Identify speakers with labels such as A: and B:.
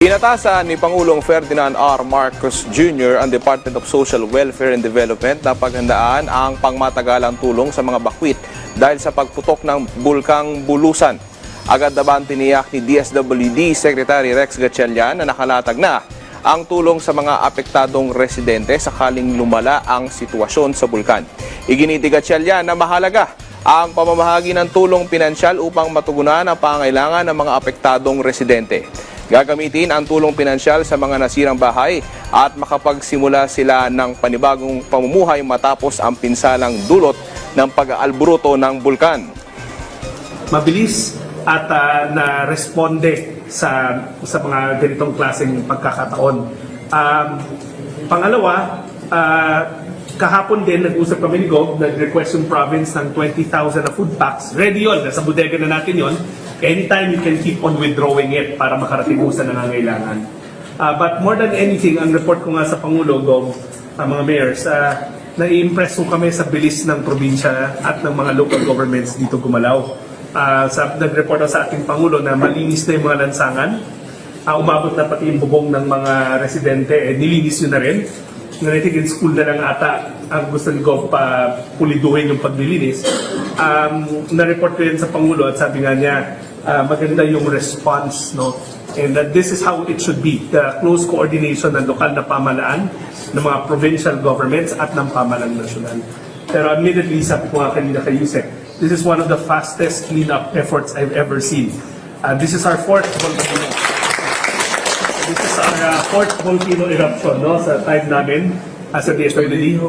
A: Inatasan ni Pangulong Ferdinand R. Marcos Jr. ang Department of Social Welfare and Development na paghandaan ang pangmatagalang tulong sa mga bakwit dahil sa pagputok ng Bulkang Bulusan. Agad naman tiniyak ni DSWD Secretary Rex Gatchalian na nakalatag na ang tulong sa mga apektadong residente sakaling lumala ang sitwasyon sa bulkan. Iginiti Gatchalian na mahalaga ang pamamahagi ng tulong pinansyal upang matugunan ang pangailangan ng mga apektadong residente. Gagamitin ang tulong pinansyal sa mga nasirang bahay at makapagsimula sila ng panibagong pamumuhay matapos ang pinsalang dulot ng pag-aalburuto ng bulkan.
B: Mabilis at na-responde sa mga ganitong klaseng pagkakataon. Pangalawa, kahapon din nag-usap kami ni Gov, nag-request yung province ng 20,000 na food packs. Ready yun, nasa bodega na natin yun. Anytime you can keep on withdrawing it para makarating mo sa nangangailangan. But more than anything, ang report ko nga sa Pangulo, Gov, mga mayors, nai-impress ko kami sa bilis ng probinsya at ng mga local governments dito gumalaw. Nag-report sa ating Pangulo na malinis na yung mga lansangan. Umabot na pati yung bubong ng mga residente, nilinis nyo na rin. In school na lang ata ang gusto ni Gov pa puliduhin yung paglilinis. Na-report ko yun sa Pangulo at sabi nga niya, maganda yung response, no? And that this is how it should be. The close coordination ng lokal na pamahalaan, ng mga provincial governments at ng pamahalaan nasyonal. Pero admittedly, sabi ko nga kanina kay Yusek, this is one of the fastest cleanup efforts I've ever seen. This is our fourth volcano. This is our fourth volcano eruption, no, sa time namin as a DSWD.